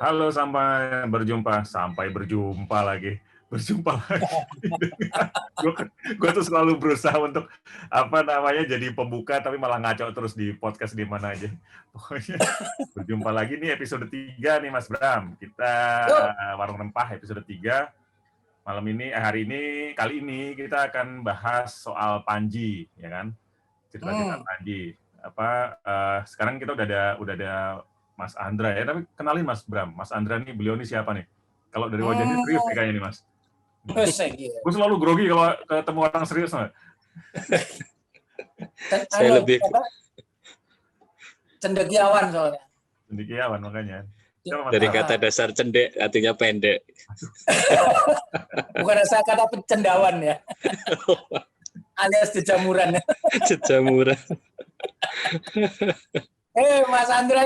Halo, sampai berjumpa lagi. Gue tuh selalu berusaha untuk jadi pembuka, tapi malah ngaco terus di podcast di mana aja. Pokoknya berjumpa lagi nih episode 3 nih Mas Bram. Kita Warung Rempah episode 3. Kali ini kita akan bahas soal Panji, ya kan? Cerita-cerita Panji. Sekarang kita udah ada Mas Andra ya, tapi kenalin Mas Bram. Mas Andra nih, beliau nih siapa nih? Kalau dari wajahnya serius nih kayaknya nih Mas. Gue selalu grogi kalau ketemu orang serius. Saya lebih cendekiawan soalnya. Cendekiawan makanya. Dari kata dasar cendek artinya pendek. Bukan asal kata pencendawan ya. Alias jejamuran. Jejamuran. Mas Andra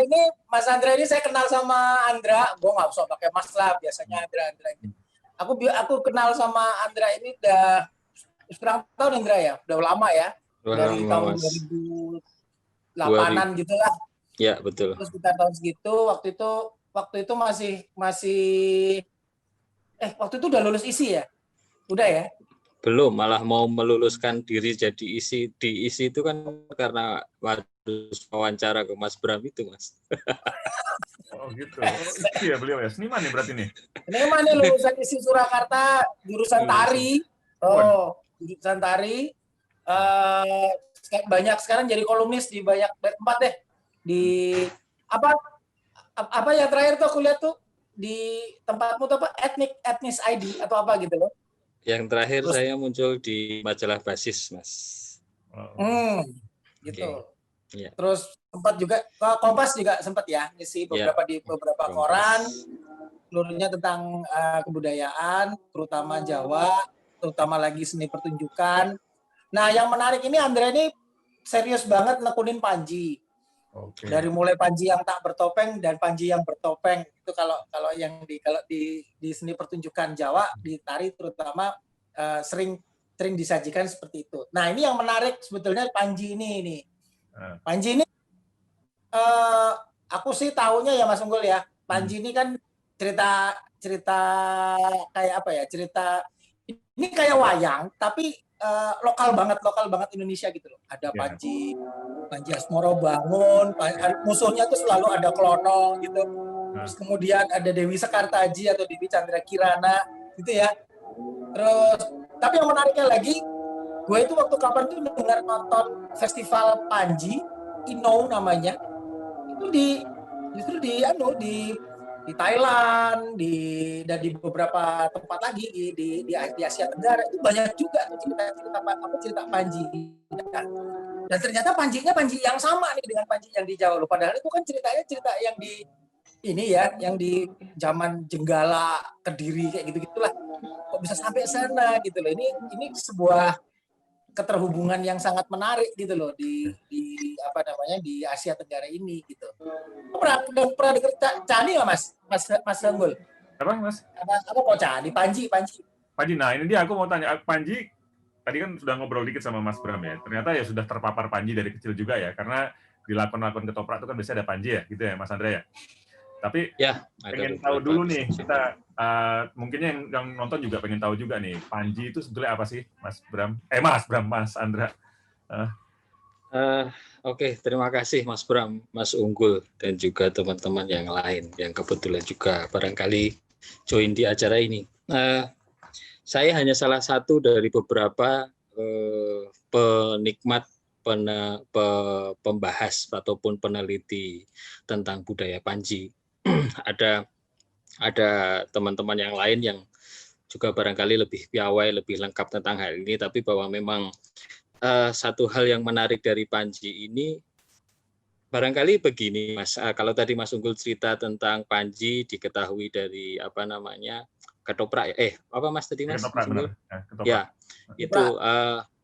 ini saya kenal sama Andra. Gue nggak usah pakai Mas lah, biasanya Andra ini. Aku kenal sama Andra ini udah berapa tahun Andra ya? Udah lama ya. Dari tahun 2008-an gitu lah. Ya, betul. Terus kita tahun segitu, waktu itu masih waktu itu udah lulus isi ya? Udah ya? Belum, malah mau meluluskan diri jadi isi. Di isi itu kan karena harus wawancara ke Mas Bram itu, Mas. Oh gitu. Iya beliau ya, seniman nih berarti nih. Seniman nih, lulusan isi Surakarta, jurusan tari. Jurusan tari. Banyak sekarang jadi kolumnis di banyak tempat deh. Di apa ya terakhir tuh aku lihat tuh di tempatmu tuh apa etnis ID atau apa gitu loh. Yang terakhir saya muncul di majalah Basis, Mas. Gitu. Okay. Ya. Terus sempat juga Kompas juga sempat ya ngisi di beberapa koran, seluruhnya tentang kebudayaan, terutama Jawa, terutama lagi seni pertunjukan. Nah, yang menarik ini Andra ini serius banget nekunin Panji. Okay. Dari mulai Panji yang tak bertopeng dan Panji yang bertopeng itu kalau di seni pertunjukan Jawa di tari terutama sering disajikan seperti itu. Nah, ini yang menarik sebetulnya Panji ini. Panji ini aku sih taunya ya Mas Unggul ya. Panji ini kan cerita kayak apa ya? Cerita ini kayak wayang tapi lokal banget Indonesia gitu loh. Ada Panji Asmoro bangun, musuhnya tuh selalu ada Klonong gitu. Terus kemudian ada Dewi Sekartaji atau Dewi Chandra Kirana gitu ya. Terus tapi yang menariknya lagi, gue itu waktu kapan tuh dengar nonton festival Panji, Inou namanya. Itu justru di Thailand, dan di beberapa tempat lagi di Asia Tenggara itu banyak juga cerita Panji. Dan ternyata Panjinya Panji yang sama nih dengan Panji yang di Jawa. Padahal itu kan cerita yang di ini ya, yang di zaman Jenggala, Kediri kayak gitu-gitulah. Kok bisa sampai sana gitu loh. Ini sebuah keterhubungan yang sangat menarik gitu loh di Asia Tenggara ini gitu. Pernah dengar Cani nggak Mas Sanggul? Apa Mas? Apa kok Cani? Panji. Nah ini dia aku mau tanya Panji. Tadi kan sudah ngobrol dikit sama Mas Bram ya. Ternyata ya sudah terpapar Panji dari kecil juga ya, karena di lakon-lakon ketoprak itu kan biasanya ada Panji ya, gitu ya Mas Andra ya. Tapi ya, pengen tahu dulu nih kita mungkin yang nonton juga pengen tahu juga nih Panji itu sebetulnya apa sih Mas Bram? Mas Andra. Oke, terima kasih Mas Bram, Mas Unggul dan juga teman-teman yang lain yang kebetulan juga barangkali join di acara ini. Saya hanya salah satu dari beberapa penikmat, pembahas ataupun peneliti tentang budaya Panji. Ada teman-teman yang lain yang juga barangkali lebih piawai, lebih lengkap tentang hal ini, tapi bahwa memang satu hal yang menarik dari Panji ini barangkali begini, Mas. Kalau tadi Mas Unggul cerita tentang Panji diketahui dari ketoprak apa Mas tadi Mas? Ketoprak.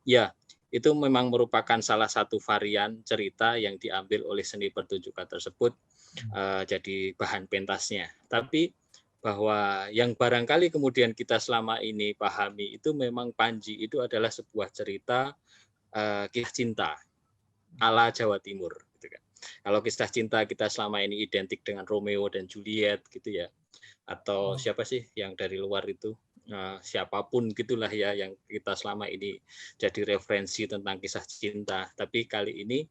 Ya, itu memang merupakan salah satu varian cerita yang diambil oleh seni pertunjukan tersebut jadi bahan pentasnya. Tapi bahwa yang barangkali kemudian kita selama ini pahami itu memang Panji itu adalah sebuah cerita kisah cinta. ala Jawa Timur gitu kan. Kalau kisah cinta kita selama ini identik dengan Romeo dan Juliet gitu ya, atau siapa sih yang dari luar itu, siapapun gitulah ya yang kita selama ini jadi referensi tentang kisah cinta. Tapi kali ini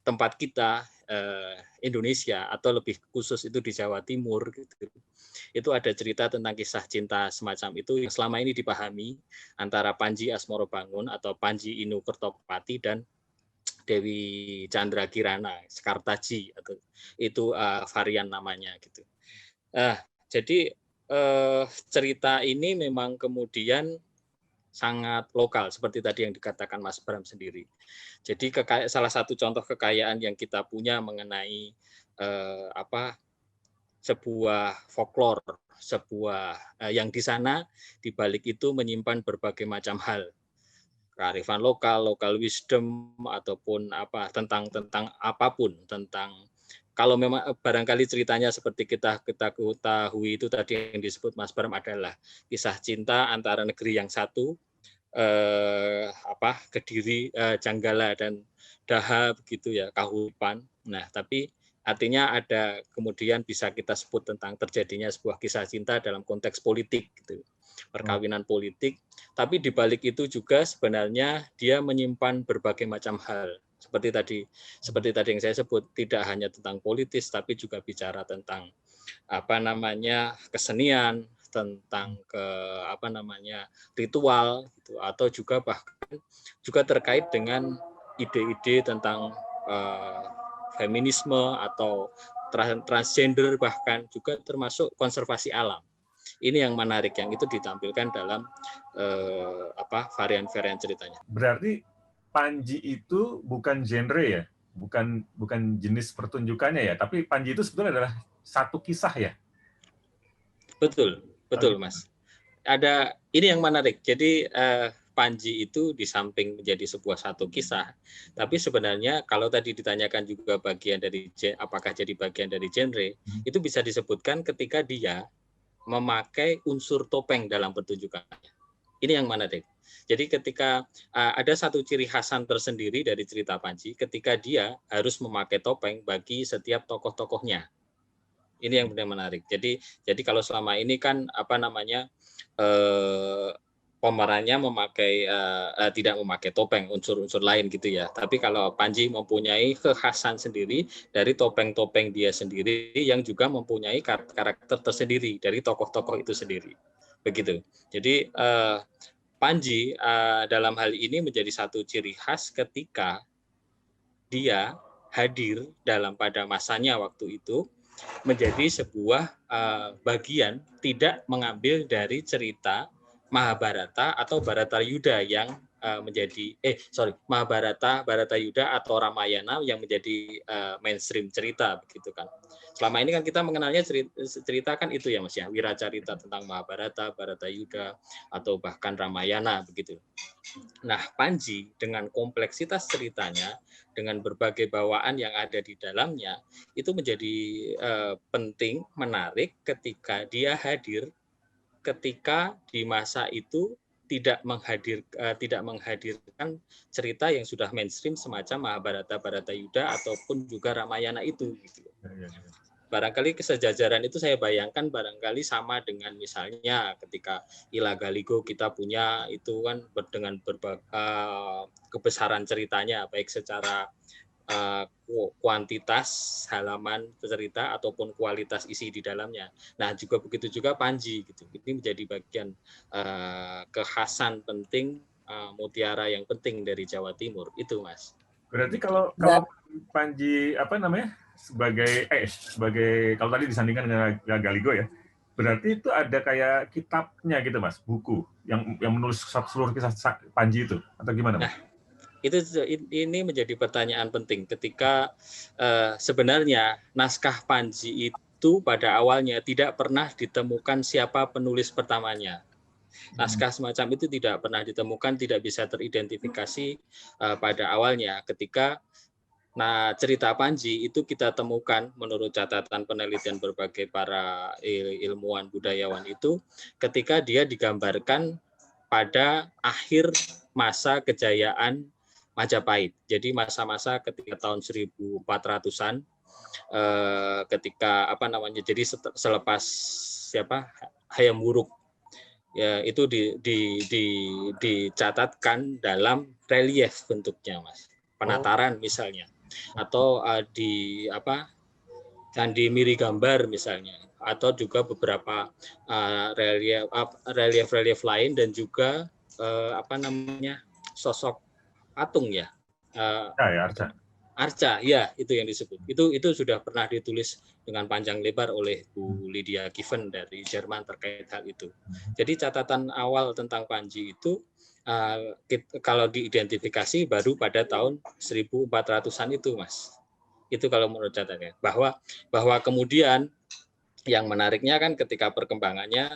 tempat kita Indonesia atau lebih khusus itu di Jawa Timur gitu, itu ada cerita tentang kisah cinta semacam itu yang selama ini dipahami antara Panji Asmorobangun atau Panji Inu Kertopati dan Dewi Chandra Kirana, Sekartaji atau itu varian namanya gitu. Jadi cerita ini memang kemudian sangat lokal seperti tadi yang dikatakan Mas Bram sendiri. Jadi salah satu contoh kekayaan yang kita punya mengenai sebuah folklore, sebuah yang di sana di balik itu menyimpan berbagai macam hal. Kearifan lokal, local wisdom ataupun tentang apapun, tentang kalau memang barangkali ceritanya seperti kita ketahui itu tadi yang disebut Mas Bram adalah kisah cinta antara negeri yang satu, Kediri, Janggala dan Daha begitu ya, Kahuripan. Nah, tapi artinya ada kemudian bisa kita sebut tentang terjadinya sebuah kisah cinta dalam konteks politik gitu. Perkawinan politik, tapi di balik itu juga sebenarnya dia menyimpan berbagai macam hal. Seperti tadi yang saya sebut, tidak hanya tentang politis tapi juga bicara tentang kesenian, tentang ritual gitu, atau juga bahkan juga terkait dengan ide-ide tentang feminisme atau transgender, bahkan juga termasuk konservasi alam. Ini yang menarik, yang itu ditampilkan dalam varian-varian ceritanya. Berarti Panji itu bukan genre ya, bukan jenis pertunjukannya ya, tapi Panji itu sebetulnya adalah satu kisah ya. Betul Mas. Ada ini yang menarik. Jadi Panji itu di samping menjadi sebuah satu kisah, tapi sebenarnya kalau tadi ditanyakan juga apakah jadi bagian dari genre, itu bisa disebutkan ketika dia memakai unsur topeng dalam pertunjukannya. Ini yang menarik. Jadi ketika ada satu ciri khasan tersendiri dari cerita Panji, ketika dia harus memakai topeng bagi setiap tokoh-tokohnya. Ini yang benar menarik. Jadi kalau selama ini kan pemerannya tidak memakai topeng, unsur-unsur lain gitu ya. Tapi kalau Panji mempunyai kekhasan sendiri dari topeng-topeng dia sendiri yang juga mempunyai karakter tersendiri dari tokoh-tokoh itu sendiri. Begitu. Jadi Panji dalam hal ini menjadi satu ciri khas ketika dia hadir pada masanya waktu itu menjadi sebuah bagian tidak mengambil dari cerita Mahabharata atau Bharatayuda yang Bharatayuda atau Ramayana yang menjadi mainstream cerita begitu kan. Selama ini kan kita mengenalnya cerita kan itu ya Mas ya, wiracarita tentang Mahabharata, Bharatayuda atau bahkan Ramayana begitu. Nah, Panji dengan kompleksitas ceritanya, dengan berbagai bawaan yang ada di dalamnya, itu menjadi penting, menarik ketika dia hadir ketika di masa itu tidak menghadirkan cerita yang sudah mainstream semacam Mahabharata, Bharatayuda ataupun juga Ramayana itu. Gitu. Barangkali kesejajaran itu saya bayangkan barangkali sama dengan misalnya ketika Ila Galigo kita punya itu kan dengan berbagai kebesaran ceritanya, baik secara kuantitas halaman cerita ataupun kualitas isi di dalamnya. Nah, juga begitu juga Panji gitu. Ini menjadi bagian kekhasan penting, mutiara yang penting dari Jawa Timur itu, Mas. Berarti kalau Panji sebagai kalau tadi disandingkan dengan Galigo ya, berarti itu ada kayak kitabnya gitu Mas, buku yang menulis seluruh kisah Panji itu atau gimana Mas? Nah, ini menjadi pertanyaan penting ketika sebenarnya naskah Panji itu pada awalnya tidak pernah ditemukan siapa penulis pertamanya. Naskah semacam itu tidak pernah ditemukan, tidak bisa teridentifikasi pada awalnya ketika cerita Panji itu kita temukan menurut catatan penelitian berbagai para ilmuwan budayawan itu ketika dia digambarkan pada akhir masa kejayaan Majapahit. Jadi masa-masa ketika tahun 1400-an, ketika apa namanya, jadi selepas siapa Hayam Wuruk ya, itu dicatatkan dalam relief bentuknya, Mas. Penataran misalnya, atau di apa Candi Mirigambar misalnya, atau juga beberapa relief lain, dan juga apa namanya, sosok patung ya, Arca. Arca, ya itu yang disebut. Itu sudah pernah ditulis dengan panjang lebar oleh Bu Lydia Given dari Jerman terkait hal itu. Jadi catatan awal tentang Panji itu kalau diidentifikasi baru pada tahun 1400-an itu, Mas. Itu kalau menurut catatannya. Bahwa kemudian yang menariknya kan ketika perkembangannya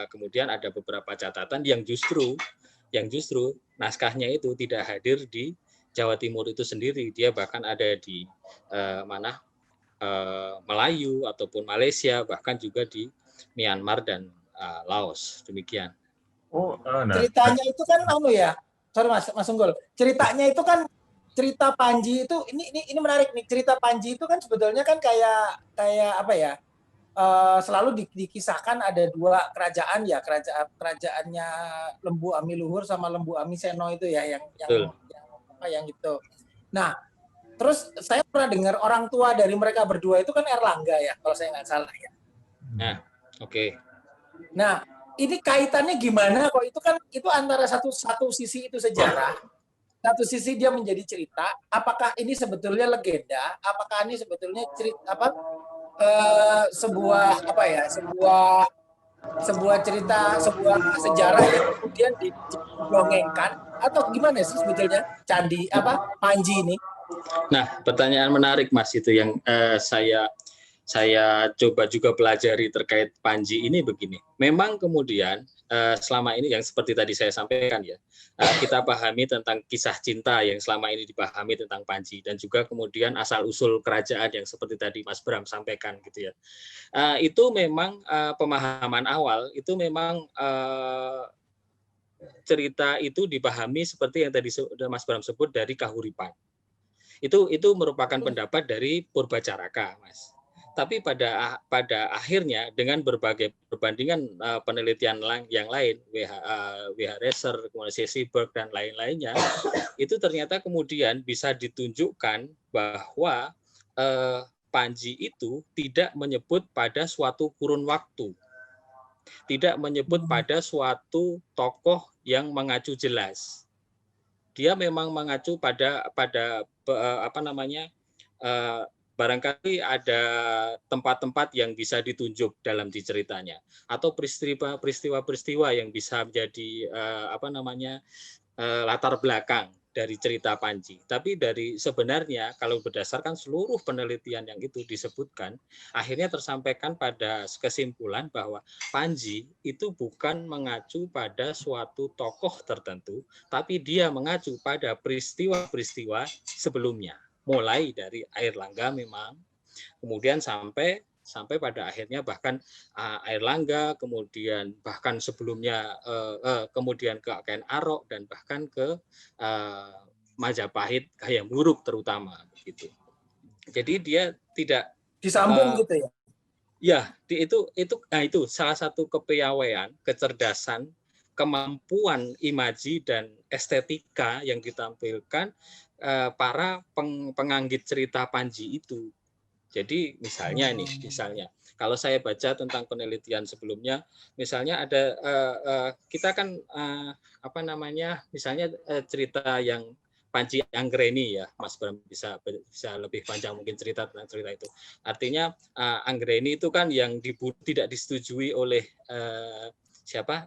kemudian ada beberapa catatan yang justru naskahnya itu tidak hadir di Jawa Timur itu sendiri. Dia bahkan ada di Melayu ataupun Malaysia, bahkan juga di Myanmar dan Laos. Demikian. Ceritanya itu kan ya. Sorry Mas Unggul. Ceritanya itu kan cerita Panji itu ini menarik nih. Cerita Panji itu kan sebetulnya kan kayak apa ya? Selalu dikisahkan ada dua kerajaan ya, kerajaannya Lembu Ami Luhur sama Lembu Ami Seno itu ya, yang itu. Nah, terus saya pernah dengar orang tua dari mereka berdua itu kan Erlangga ya, kalau saya nggak salah ya. Nah, oke. Nah, ini kaitannya gimana? Kok itu antara satu sisi itu sejarah, satu sisi dia menjadi cerita. Apakah ini sebetulnya legenda? Apakah ini sebetulnya cerita sebuah cerita, sebuah sejarah yang kemudian didongengkan, atau gimana sih sebetulnya Panji ini? Nah, pertanyaan menarik, Mas, itu yang saya coba juga pelajari terkait Panji ini begini. Memang kemudian selama ini yang seperti tadi saya sampaikan ya, kita pahami tentang kisah cinta yang selama ini dipahami tentang Panji, dan juga kemudian asal-usul kerajaan yang seperti tadi Mas Bram sampaikan gitu ya. Itu memang pemahaman awal, itu memang cerita itu dipahami seperti yang tadi Mas Bram sebut dari kahuripan. Itu merupakan pendapat dari Purbacaraka, Mas. Tapi pada akhirnya dengan berbagai perbandingan penelitian yang lain, W.H. Reser, kemudian C.C. Burke dan lain-lainnya, itu ternyata kemudian bisa ditunjukkan bahwa Panji itu tidak menyebut pada suatu kurun waktu, tidak menyebut pada suatu tokoh yang mengacu jelas. Dia memang mengacu pada barangkali ada tempat-tempat yang bisa ditunjuk dalam ceritanya, atau peristiwa-peristiwa yang bisa menjadi latar belakang dari cerita Panji. Tapi sebenarnya kalau berdasarkan seluruh penelitian yang itu disebutkan, akhirnya tersampaikan pada kesimpulan bahwa Panji itu bukan mengacu pada suatu tokoh tertentu, tapi dia mengacu pada peristiwa-peristiwa sebelumnya. Mulai dari Airlangga memang, kemudian sampai pada akhirnya bahkan Airlangga, kemudian bahkan sebelumnya kemudian ke Ken Arok, dan bahkan ke Majapahit, Hayam Wuruk terutama begitu. Jadi dia tidak disambung gitu ya. Ya, itu salah satu kepiawaian, kecerdasan, kemampuan imaji dan estetika yang ditampilkan para penganggit cerita Panji itu. Jadi misalnya kalau saya baca tentang penelitian sebelumnya, misalnya ada kita kan misalnya cerita yang Panji Anggreni ya, Mas Bram bisa lebih panjang mungkin cerita tentang cerita itu. Artinya Anggreni itu kan yang tidak disetujui oleh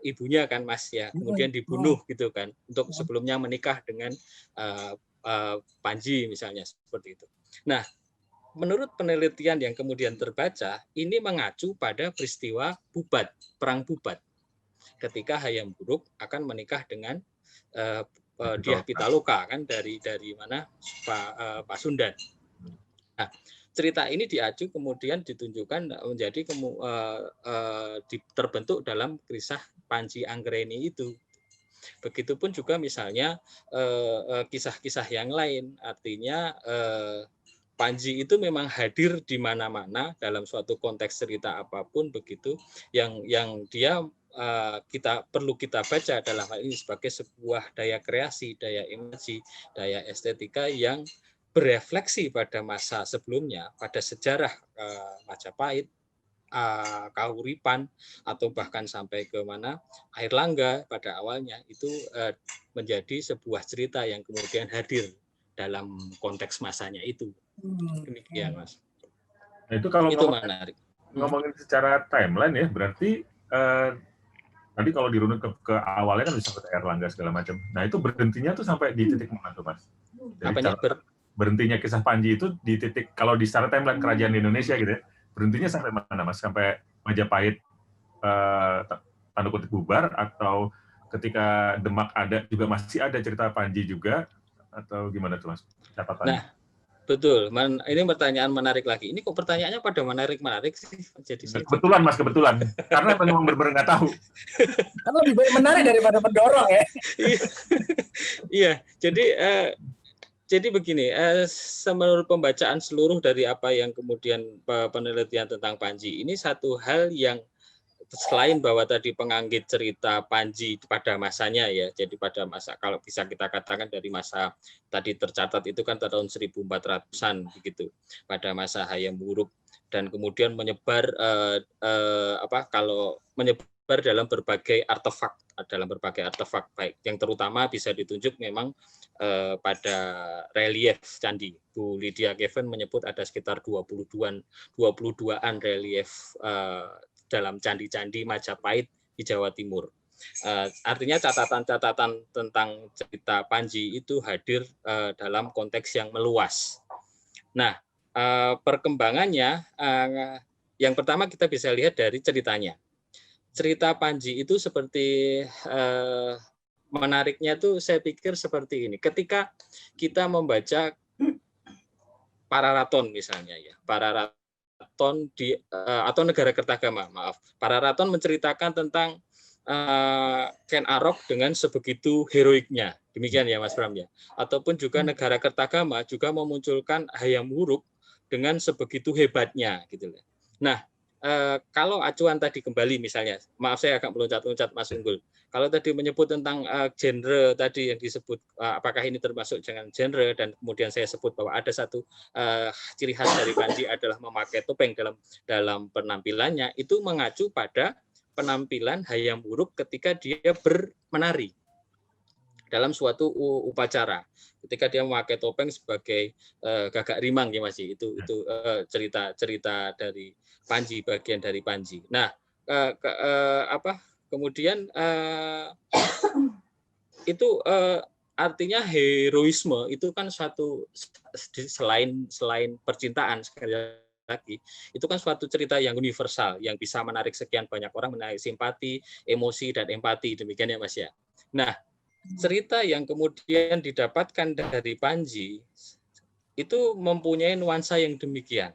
ibunya kan, Mas ya, kemudian dibunuh gitu kan, untuk sebelumnya menikah dengan Panji misalnya, seperti itu. Nah, menurut penelitian yang kemudian terbaca, ini mengacu pada peristiwa Bubat, perang Bubat, ketika Hayam Wuruk akan menikah dengan Dyah Pitaloka kan, dari mana Pasundan. Nah, cerita ini diacu kemudian ditunjukkan menjadi terbentuk dalam kisah Panji Anggreni itu. Begitupun juga misalnya kisah-kisah yang lain, artinya Panji itu memang hadir di mana-mana dalam suatu konteks cerita apapun begitu, yang dia perlu kita baca dalam hal ini sebagai sebuah daya kreasi, daya imaji, daya estetika yang berefleksi pada masa sebelumnya, pada sejarah Majapahit, Kahuripan, atau bahkan sampai ke mana Airlangga pada awalnya itu menjadi sebuah cerita yang kemudian hadir dalam konteks masanya itu. Demikian, Mas. Nah, itu kalau itu menarik. Ngomongin secara timeline ya, berarti tadi kalau dirunut ke awalnya kan bisa ke Airlangga segala macam. Nah, itu berhentinya tuh sampai di titik mana tuh, Mas? Apanya? Berhentinya kisah Panji itu di titik, kalau di secara timeline kerajaan di Indonesia gitu ya, berhentinya sampai mana, Mas? Sampai Majapahit tanda kutip bubar, atau ketika Demak ada juga masih ada cerita Panji juga, atau gimana tuh, Mas? Catatannya. Nah, betul. Ini pertanyaan menarik lagi. Ini kok pertanyaannya pada menarik sih. Jadi kebetulan, Mas, kebetulan. Karena memang benar-benar nggak tahu. Kan lebih baik menarik daripada mendorong ya. Iya. Jadi begini, menurut pembacaan seluruh dari apa yang kemudian penelitian tentang Panji, ini satu hal yang selain bahwa tadi penganggit cerita Panji pada masanya ya, jadi pada masa, kalau bisa kita katakan dari masa tadi tercatat itu kan tahun 1400-an begitu, pada masa Hayam Wuruk, dan kemudian menyebar kalau menyebar dalam berbagai artefak, baik yang terutama bisa ditunjuk memang pada relief candi. Bu Lydia Kevin menyebut ada sekitar 22-an relief dalam candi-candi Majapahit di Jawa Timur. Artinya catatan-catatan tentang cerita Panji itu hadir dalam konteks yang meluas. Nah, perkembangannya yang pertama kita bisa lihat dari ceritanya. Cerita Panji itu seperti menariknya tuh saya pikir seperti ini. Ketika kita membaca Pararaton misalnya ya, Pararaton atau Negara Kertagama, Pararaton menceritakan tentang Ken Arok dengan sebegitu heroiknya, demikian ya Mas Bram ya. Ataupun juga Negara Kertagama juga memunculkan Hayam Wuruk dengan sebegitu hebatnya gitu. Nah, kalau acuan tadi kembali misalnya, maaf saya agak meloncat-loncat Mas Unggul. Kalau tadi menyebut tentang genre tadi yang disebut, apakah ini termasuk dengan genre, dan kemudian saya sebut bahwa ada satu ciri khas dari Panji adalah memakai topeng dalam penampilannya, itu mengacu pada penampilan Hayam Wuruk ketika dia menari dalam suatu upacara. Ketika dia memakai topeng sebagai gagak rimang ya Mas, itu cerita dari Panji, bagian dari Panji. Nah, kemudian itu artinya heroisme itu kan suatu, selain percintaan, sekali lagi itu kan suatu cerita yang universal yang bisa menarik sekian banyak orang, menarik simpati, emosi, dan empati, demikian ya Mas ya. Nah, cerita yang kemudian didapatkan dari Panji itu mempunyai nuansa yang demikian.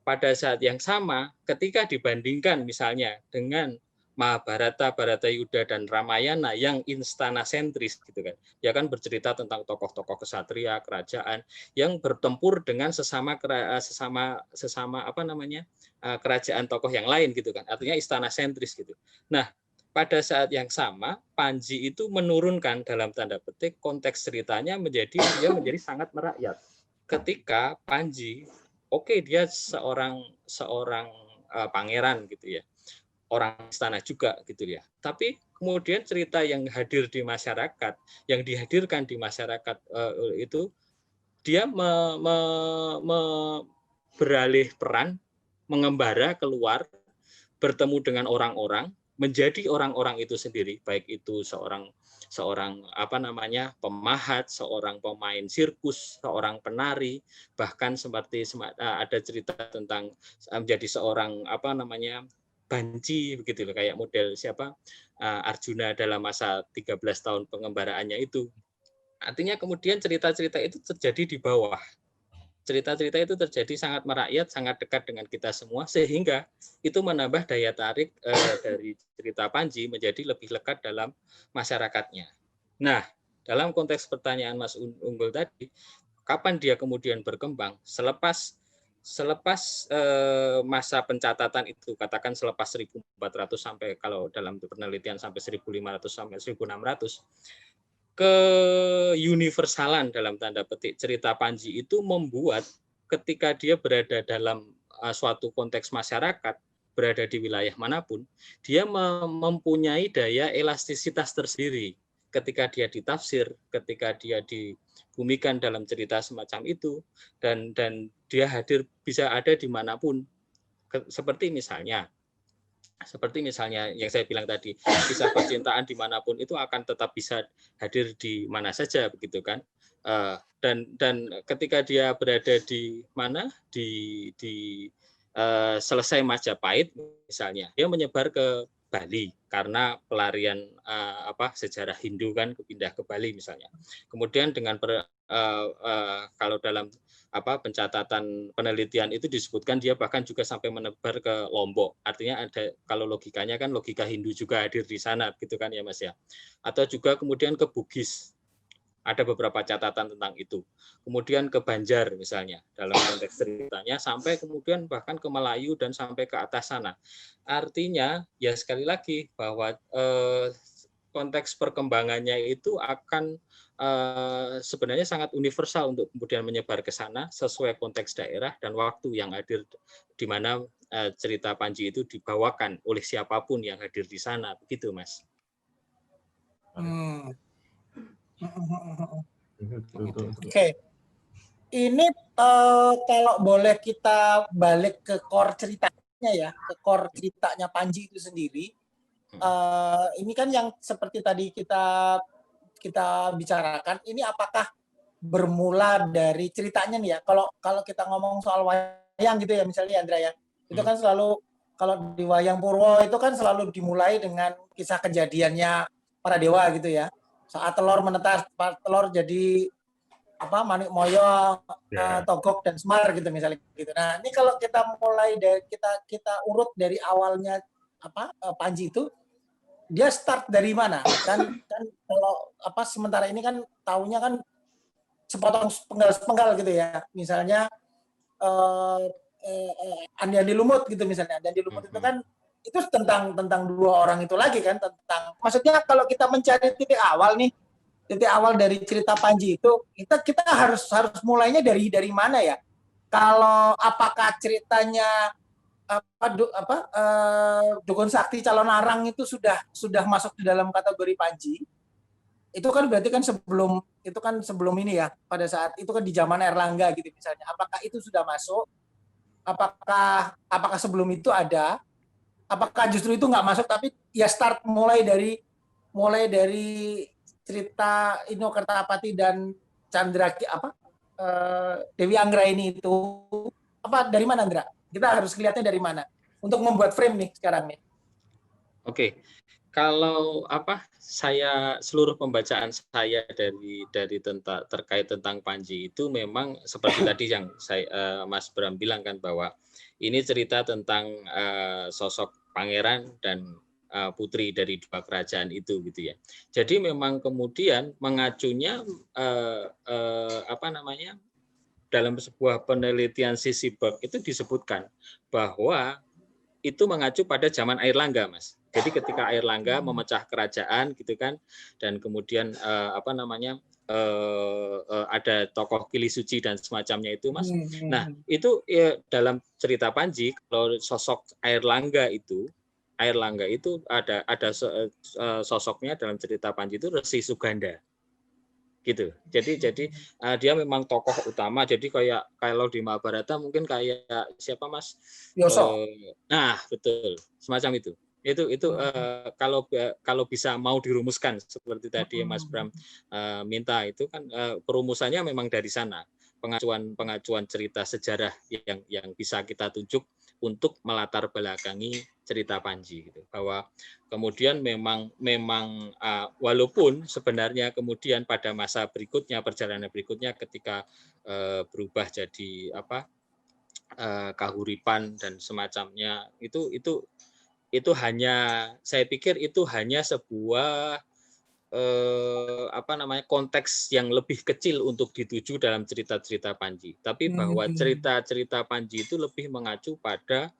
Pada saat yang sama, ketika dibandingkan misalnya dengan Mahabharata, Bharatayuda, dan Ramayana yang istana sentris gitu kan, dia kan bercerita tentang tokoh-tokoh kesatria, kerajaan yang bertempur dengan sesama kerajaan tokoh yang lain gitu kan, artinya istana sentris gitu. Nah, pada saat yang sama, Panji itu menurunkan dalam tanda petik konteks ceritanya menjadi sangat merakyat. Ketika Panji, dia seorang pangeran gitu ya, orang istana juga gitu ya. Tapi kemudian cerita yang hadir di masyarakat, yang dihadirkan di masyarakat itu dia beralih peran, mengembara keluar, bertemu dengan orang-orang, menjadi orang-orang itu sendiri, baik itu seorang pemahat, seorang pemain sirkus, seorang penari, bahkan seperti ada cerita tentang menjadi seorang banci begitu loh, kayak model Arjuna dalam masa 13 tahun pengembaraannya itu. Artinya kemudian cerita-cerita itu terjadi di bawah. cerita-cerita itu terjadi sangat merakyat, sangat dekat dengan kita semua, sehingga itu menambah daya tarik dari cerita Panji menjadi lebih lekat dalam masyarakatnya. Nah, dalam konteks pertanyaan Mas Unggul tadi, kapan dia kemudian berkembang? Selepas masa pencatatan itu, katakan selepas 1400 sampai, kalau dalam penelitian sampai 1500 sampai 1600, keuniversalan dalam tanda petik cerita Panji itu membuat ketika dia berada dalam suatu konteks masyarakat, berada di wilayah manapun, dia mempunyai daya elastisitas tersendiri ketika dia ditafsir, ketika dia dibumikan dalam cerita semacam itu, dan dia hadir, bisa ada dimanapun. Seperti misalnya yang saya bilang tadi, kisah percintaan dimanapun itu akan tetap bisa hadir di mana saja, begitu kan? Dan ketika dia berada di mana, di selesai Majapahit misalnya, dia menyebar ke Bali karena pelarian sejarah Hindu kan, pindah ke Bali misalnya. Kemudian dengan kalau dalam pencatatan penelitian itu disebutkan dia bahkan juga sampai menebar ke Lombok. Artinya ada, kalau logikanya kan logika Hindu juga hadir di sana, gitu kan ya Mas ya. Atau juga kemudian ke Bugis. Ada beberapa catatan tentang itu. Kemudian ke Banjar misalnya dalam konteks ceritanya, sampai kemudian bahkan ke Melayu dan sampai ke atas sana. Artinya ya sekali lagi bahwa konteks perkembangannya itu akan sebenarnya sangat universal untuk kemudian menyebar ke sana sesuai konteks daerah dan waktu yang hadir, di mana cerita Panji itu dibawakan oleh siapapun yang hadir di sana, begitu Mas. Oke. Ini kalau boleh kita balik ke core ceritanya ya, ke core ceritanya Panji itu sendiri. Ini kan yang seperti tadi kita bicarakan, ini apakah bermula dari ceritanya nih ya? Kalau kita ngomong soal wayang gitu ya, misalnya Andra ya, itu kan selalu, kalau di wayang Purwo itu kan selalu dimulai dengan kisah kejadiannya para dewa gitu ya. Saat telur menetas, telur jadi Manik Moyo, Togok dan Semar gitu misalnya gitu. Nah, ini kalau kita mulai dari kita urut dari awalnya Panji itu, dia start dari mana? Kan kalau sementara ini kan taunya kan sepotong sepenggal gitu ya. Misalnya Andi Lumut gitu misalnya. Andi Lumut itu kan itu tentang dua orang itu lagi kan, tentang, maksudnya kalau kita mencari titik awal dari cerita Panji itu, kita harus mulainya dari mana ya? Kalau apakah ceritanya Dukun Sakti Calon Arang itu sudah masuk di dalam kategori Panji? Itu kan berarti kan sebelum ini ya, pada saat itu kan di zaman Erlangga gitu misalnya. Apakah itu sudah masuk? Apakah sebelum itu ada? Apakah justru itu nggak masuk, tapi ya start mulai dari cerita Ino Kertapati dan Dewi Anggraini itu dari mana, Andra? Kita harus lihatnya dari mana untuk membuat frame nih sekarang nih. Oke. Kalau seluruh pembacaan saya dari terkait tentang Panji itu memang seperti tadi yang Mas Bram bilang kan, bahwa ini cerita tentang sosok pangeran dan putri dari dua kerajaan itu gitu ya. Jadi memang kemudian mengacunya dalam sebuah penelitian Sisiberg itu disebutkan bahwa itu mengacu pada zaman Airlangga, Mas. Jadi ketika Airlangga memecah kerajaan gitu kan, dan kemudian ada tokoh Kili Suci dan semacamnya itu, Mas. Nah, itu ya, dalam cerita Panji, kalau sosok Airlangga itu ada sosoknya dalam cerita Panji itu Resi Suganda. Gitu. Jadi dia memang tokoh utama. Jadi kayak kalau di Mahabharata mungkin kayak siapa Mas? Yoso. Nah, betul. Semacam itu. Itu kalau bisa mau dirumuskan seperti tadi Mas Bram minta, itu kan perumusannya memang dari sana. Pengacuan cerita sejarah yang bisa kita tunjuk untuk melatar belakangi cerita Panji gitu. Bahwa kemudian memang walaupun sebenarnya kemudian pada masa berikutnya, perjalanan berikutnya ketika berubah jadi kahuripan dan semacamnya, itu hanya, saya pikir itu hanya sebuah konteks yang lebih kecil untuk dituju dalam cerita-cerita Panji. Tapi bahwa cerita-cerita Panji itu lebih mengacu pada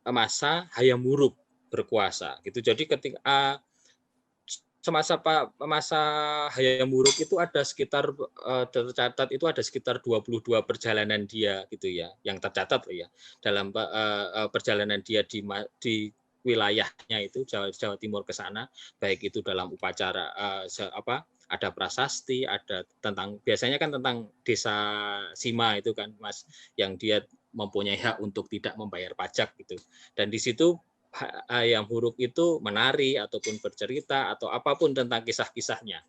masa Hayam Wuruk berkuasa gitu. Jadi ketika masa Hayam Wuruk itu ada sekitar tercatat itu ada sekitar 22 perjalanan dia gitu ya, yang tercatat ya dalam perjalanan dia di wilayahnya itu Jawa Timur ke sana, baik itu dalam upacara ada prasasti, ada biasanya kan tentang desa Sima itu kan Mas, yang dia mempunyai hak untuk tidak membayar pajak gitu. Dan di situ Hayam Wuruk itu menari ataupun bercerita atau apapun tentang kisah-kisahnya.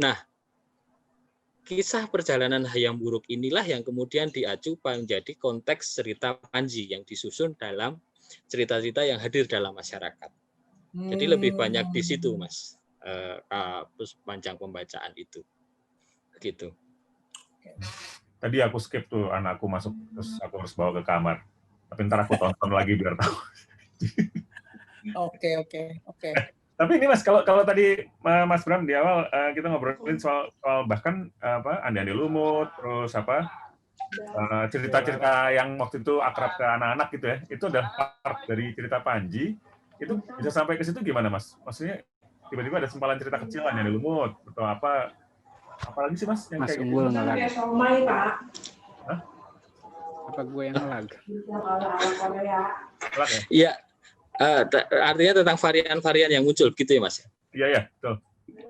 Nah, kisah perjalanan Hayam Wuruk inilah yang kemudian diacu menjadi konteks cerita Panji yang disusun dalam cerita-cerita yang hadir dalam masyarakat. Jadi lebih banyak di situ, Mas, panjang pembacaan itu. Gitu. Tadi aku skip tuh, anakku masuk, terus aku harus bawa ke kamar. Tapi ntar aku tonton lagi biar tahu. Oke. Tapi ini Mas, kalau tadi Mas Bram di awal kita ngobrolin soal bahkan Andi-Andi Lumut, terus cerita-cerita yang waktu itu akrab ke anak-anak gitu ya, itu udah part dari cerita Panji. Itu bisa sampai ke situ gimana Mas? Maksudnya tiba-tiba ada sempalan cerita kecil Andi-Andi Lumut atau apalagi sih Mas yang Mas kayak Unggul gitu? ngelag. Hah? Apa gue yang ngelag? Ngelag ya? Iya. Artinya tentang varian-varian yang muncul gitu ya Mas? Iya, betul.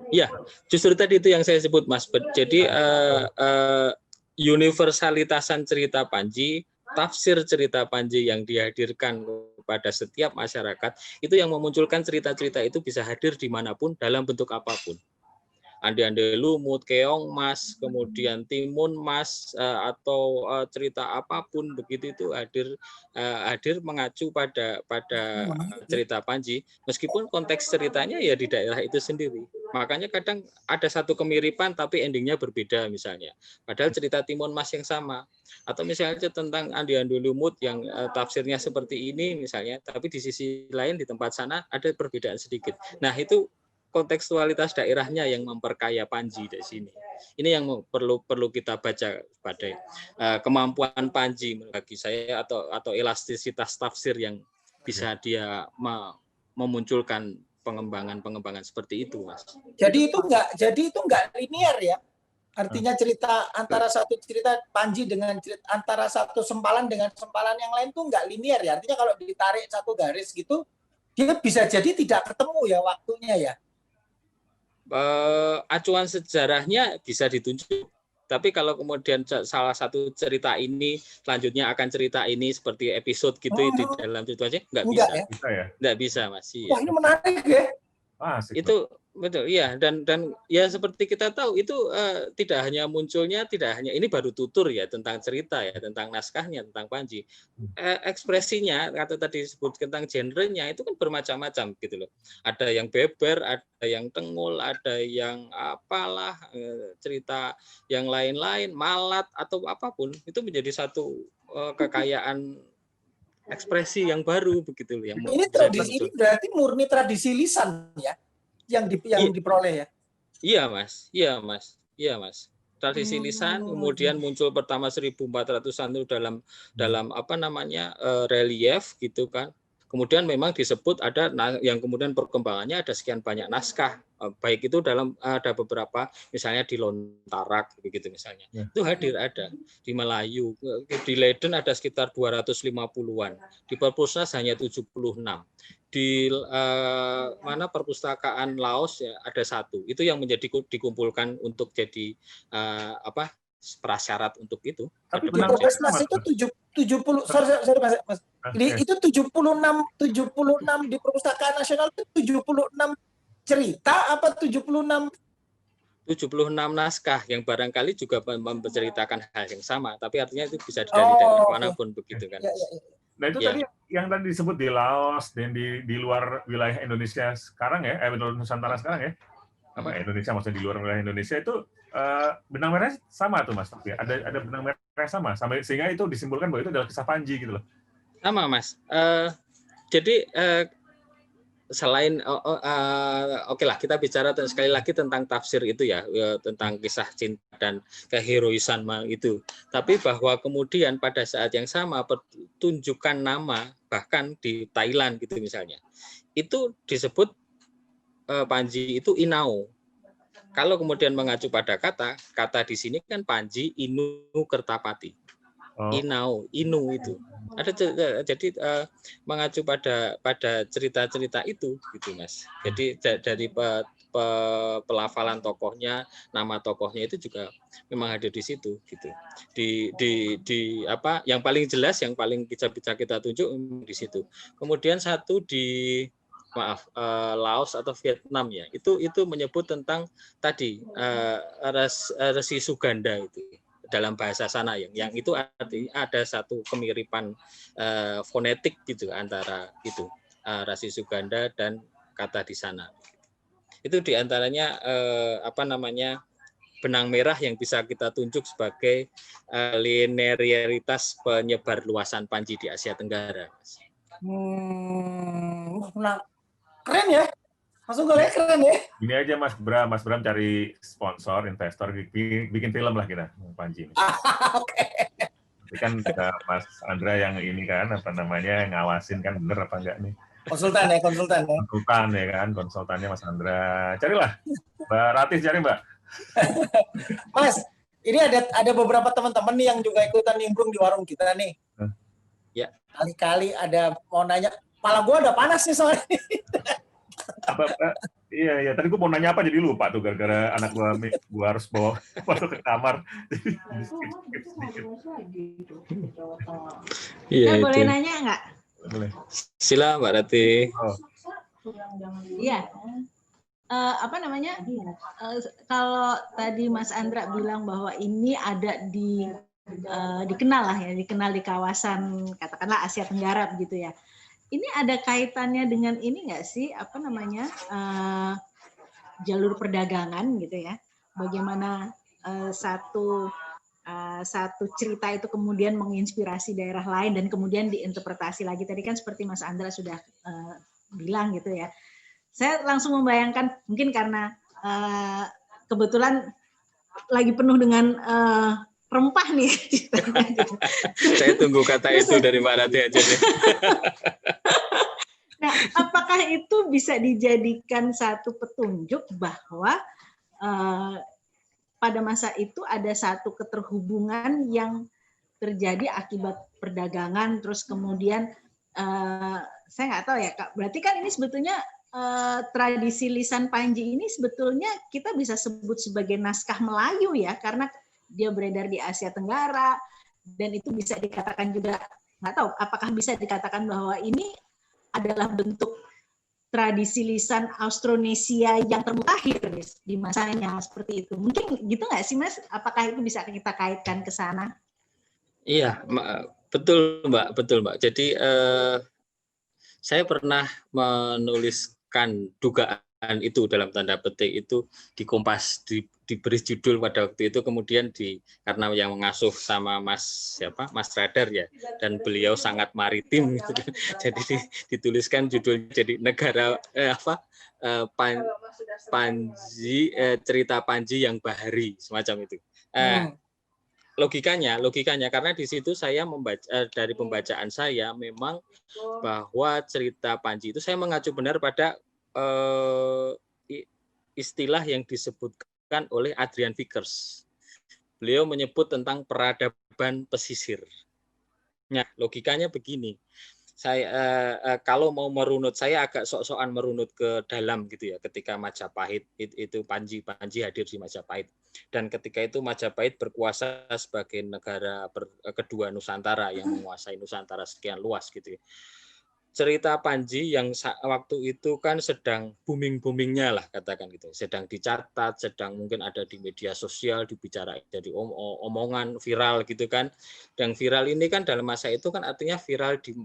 Iya, justru tadi itu yang saya sebut Mas. Jadi universalitasan cerita Panji, tafsir cerita Panji yang dihadirkan pada setiap masyarakat, itu yang memunculkan cerita-cerita itu bisa hadir dimanapun, dalam bentuk apapun. Andi-Andi Lumut, Keong Mas, kemudian Timun Mas, atau cerita apapun begitu itu hadir mengacu pada cerita Panji, meskipun konteks ceritanya ya di daerah itu sendiri. Makanya kadang ada satu kemiripan tapi endingnya berbeda misalnya. Padahal cerita Timun Mas yang sama. Atau misalnya tentang Andi-Andi Lumut yang tafsirnya seperti ini misalnya, tapi di sisi lain di tempat sana ada perbedaan sedikit. Nah, itu kontekstualitas daerahnya yang memperkaya Panji di sini. Ini yang perlu kita baca pada kemampuan Panji bagi saya atau elastisitas tafsir yang bisa dia memunculkan pengembangan seperti itu, Mas. Jadi itu enggak linear ya. Artinya cerita antara satu cerita Panji dengan cerita antara satu sempalan dengan sempalan yang lain tuh enggak linear ya. Artinya kalau ditarik satu garis gitu dia bisa jadi tidak ketemu ya waktunya ya. Acuan sejarahnya bisa ditunjuk. Tapi kalau kemudian salah satu cerita ini selanjutnya akan cerita ini seperti episode gitu di dalam ceritanya nggak bisa. Ya? Nggak bisa Mas. Iya. Wah, ini menarik ya. Itu betul ya, dan ya seperti kita tahu itu tidak hanya ini baru tutur ya tentang cerita ya, tentang naskahnya, tentang Panji. Ekspresinya atau tadi disebut tentang genrenya itu kan bermacam-macam gitu loh. Ada yang beber, ada yang tengul, ada yang apalah cerita yang lain-lain, malat atau apapun, itu menjadi satu kekayaan ekspresi yang baru begitu loh. Ini berarti murni tradisi lisan ya. Yang diperoleh ya. Iya mas. Tradisi lisan kemudian muncul pertama 1400-an itu dalam relief gitu kan. Kemudian memang disebut ada yang kemudian perkembangannya ada sekian banyak naskah, baik itu ada beberapa misalnya di Lontarak begitu misalnya. Itu hadir ada di Melayu, di Leiden ada sekitar 250-an, di Perpusnas hanya 76. Di perpustakaan Laos ya ada satu. Itu yang menjadi dikumpulkan untuk jadi prasyarat untuk itu. Tapi di Perpusnas itu 70 sorry Mas. Itu 76 di Perpustakaan Nasional itu 76 cerita apa 76 naskah yang barangkali juga menceritakan hal yang sama, tapi artinya itu bisa dari daerah manapun begitu kan. Nah itu Ya. tadi yang tadi disebut di Laos dan di luar wilayah Indonesia sekarang ya, Nusantara sekarang ya, apa Indonesia maksudnya di luar wilayah Indonesia itu benang merah sama tuh Mas, tapi ada benang merah sama sehingga itu disimpulkan bahwa itu adalah kisah Panji gitu loh. Sama Mas. Jadi selain oke lah kita bicara sekali lagi tentang tafsir itu ya, tentang kisah cinta dan keheroisan itu. Tapi bahwa kemudian pada saat yang sama pertunjukan nama bahkan di Thailand gitu misalnya, itu disebut Panji itu Inau. Kalau kemudian mengacu pada kata di sini kan Panji Inu Kertapati. Inau, Inu itu. Ada jadi mengacu pada cerita-cerita itu gitu Mas. Jadi dari pelafalan tokohnya, nama tokohnya itu juga memang hadir di situ gitu. Di apa yang paling jelas, yang paling bisa kita tunjuk di situ. Kemudian satu di Laos atau Vietnam ya. Itu menyebut tentang tadi Resi Suganda itu. Dalam bahasa sana yang itu artinya ada satu kemiripan fonetik gitu antara itu Rasi Suganda dan kata di sana. Itu diantaranya apa namanya benang merah yang bisa kita tunjuk sebagai linearitas penyebar luasan Panji di Asia Tenggara. Nah, keren ya. Langsung gue lihat keren ya. Gini aja Mas Bram cari sponsor, investor, bikin film lah kita Panji. Oke. Tapi kan kita Mas Andra yang ini kan apa namanya ngawasin kan bener apa enggak nih? Konsultan ya. Konsultan ya kan, konsultannya Mas Andra. Carilah, Mbak Ratih cari Mbak. Mas, ini ada beberapa teman-teman nih yang juga ikutan nimbrung di warung kita nih. Ya. Kali-kali ada mau nanya, kepala gue udah panas nih soalnya. Iya, tadi gue mau nanya apa jadi lupa tuh gara-gara anak gue harus bawa masuk ke kamar. Iya, boleh nanya nggak? Boleh. Sila Mbak Rati. Iya. Apa namanya? Kalau tadi Mas Andra bilang bahwa ini ada dikenal lah ya, dikenal di kawasan katakanlah Asia Tenggara begitu ya. Ini ada kaitannya dengan ini nggak sih, apa namanya, jalur perdagangan gitu ya? Bagaimana satu cerita itu kemudian menginspirasi daerah lain dan kemudian diinterpretasi lagi. Tadi kan seperti Mas Andra sudah bilang gitu ya. Saya langsung membayangkan mungkin karena kebetulan lagi penuh dengan rempah nih. Saya tunggu kata itu dari Mbak Rati aja deh. Nah, apakah itu bisa dijadikan satu petunjuk bahwa pada masa itu ada satu keterhubungan yang terjadi akibat perdagangan, terus kemudian saya nggak tahu ya Kak, berarti kan ini sebetulnya tradisi lisan Panji ini sebetulnya kita bisa sebut sebagai naskah Melayu ya, karena dia beredar di Asia Tenggara dan itu bisa dikatakan juga, nggak tahu apakah bisa dikatakan bahwa ini adalah bentuk tradisi lisan Austronesia yang termutakhir di masanya seperti itu. Mungkin gitu nggak sih Mas? Apakah itu bisa kita kaitkan ke sana? Iya, betul Mbak. Jadi saya pernah menuliskan dugaan itu dalam tanda petik itu di Kompas, diberi judul pada waktu itu, kemudian karena yang mengasuh sama Mas Radar ya, dan beliau sangat maritim gitu. Jadi dituliskan judul jadi negara Panji, cerita Panji yang bahari semacam itu. Logikanya karena di situ saya membaca dari pembacaan saya memang bahwa cerita Panji itu saya mengacu benar pada istilah yang disebutkan oleh Adrian Vickers. Beliau menyebut tentang peradaban pesisir. Nah, logikanya begini. Saya kalau mau merunut, saya agak sok-sokan merunut ke dalam gitu ya. Ketika Majapahit itu Panji hadir di Majapahit, dan ketika itu Majapahit berkuasa sebagai negara kedua Nusantara yang menguasai Nusantara sekian luas gitu ya. cerita Panji yang waktu itu kan sedang booming-boomingnya lah katakan gitu, sedang dicatat, sedang mungkin ada di media sosial, dibicarain jadi omongan viral gitu kan. Dan viral ini kan dalam masa itu kan artinya viral di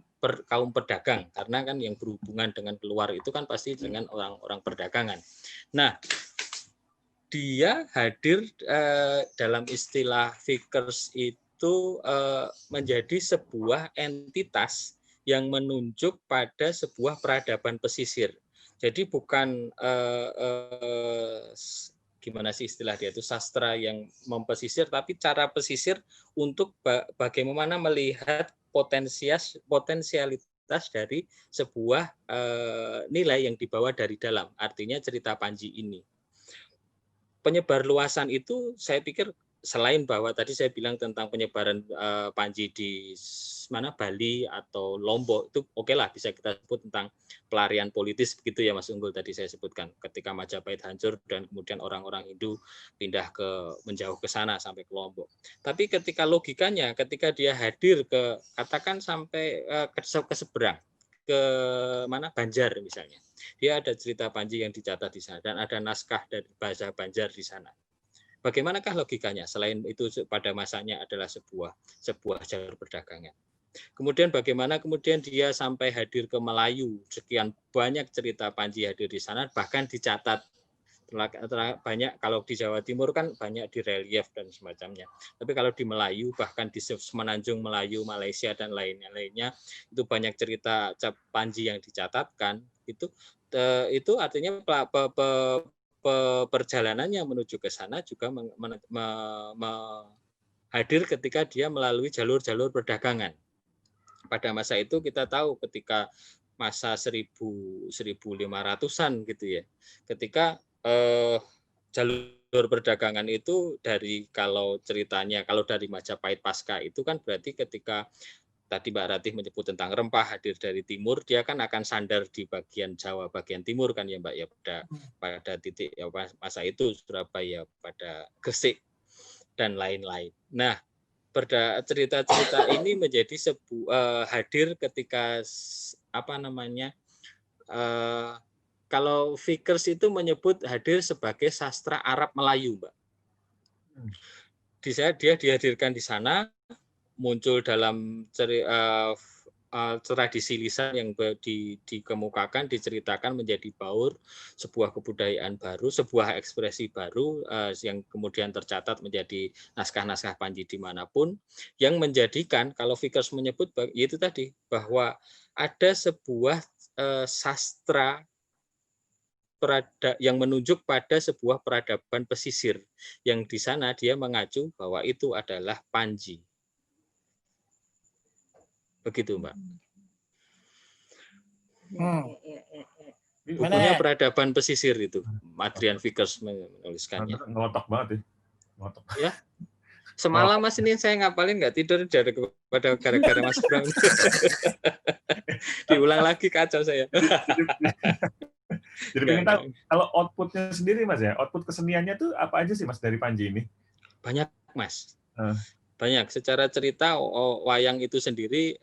kaum pedagang, karena kan yang berhubungan dengan keluar itu kan pasti dengan orang-orang perdagangan. Nah, dia hadir dalam istilah Vickers itu menjadi sebuah entitas yang menunjuk pada sebuah peradaban pesisir. Jadi bukan gimana sih istilah dia itu, sastra yang mempesisir, tapi cara pesisir untuk bagaimana melihat potensialitas dari sebuah nilai yang dibawa dari dalam. Artinya cerita Panji ini. Penyebar luasan itu saya pikir selain bahwa tadi saya bilang tentang penyebaran Panji di mana Bali atau Lombok, itu oke lah bisa kita sebut tentang pelarian politis begitu ya Mas Unggul tadi saya sebutkan, ketika Majapahit hancur dan kemudian orang-orang Hindu pindah menjauh ke sana sampai ke Lombok. Tapi ketika logikanya ketika dia hadir ke katakan sampai ke seberang, ke mana Banjar misalnya, dia ada cerita Panji yang dicatat di sana dan ada naskah dari bahasa Banjar di sana. Bagaimanakah logikanya? Selain itu pada masanya adalah sebuah jalur perdagangan. Kemudian bagaimana kemudian dia sampai hadir ke Melayu, sekian banyak cerita Panji hadir di sana, bahkan dicatat banyak. Kalau di Jawa Timur kan banyak di relief dan semacamnya. Tapi kalau di Melayu, bahkan di Semenanjung Melayu, Malaysia dan lainnya itu banyak cerita Panji yang dicatatkan. Itu artinya perjalanannya menuju ke sana juga hadir ketika dia melalui jalur-jalur perdagangan. Pada masa itu kita tahu ketika masa 1500-an gitu ya, ketika jalur perdagangan itu kalau dari Majapahit pasca itu kan berarti ketika tadi Mbak Ratih menyebut tentang rempah hadir dari timur, dia kan akan sandar di bagian Jawa bagian timur kan ya Mbak ya, pada titik ya, masa itu Surabaya, pada Gresik dan lain-lain. Nah, cerita-cerita ini menjadi hadir ketika kalau Vickers itu menyebut hadir sebagai sastra Arab Melayu, Mbak. Dia dihadirkan di sana, muncul dalam tradisi lisan yang dikemukakan, diceritakan menjadi baur, sebuah kebudayaan baru, sebuah ekspresi baru yang kemudian tercatat menjadi naskah-naskah Panji dimanapun, yang menjadikan, kalau Vickers menyebut, yaitu tadi, bahwa ada sebuah sastra yang menunjuk pada sebuah peradaban pesisir, yang di sana dia mengacu bahwa itu adalah Panji. Begitu Mbak. Bukunya Peradaban Pesisir itu, Adrian Vickers menuliskannya. Ngelotok banget ya. Ngelotok. Ya. Semalam Mas ini saya ngapalin nggak tidur pada gara-gara Mas Bram. Diulang lagi kacau saya. Jadi pengen tahu kalau outputnya sendiri Mas ya, output keseniannya tuh apa aja sih Mas dari Panji ini? Banyak Mas. Banyak. Secara cerita wayang itu sendiri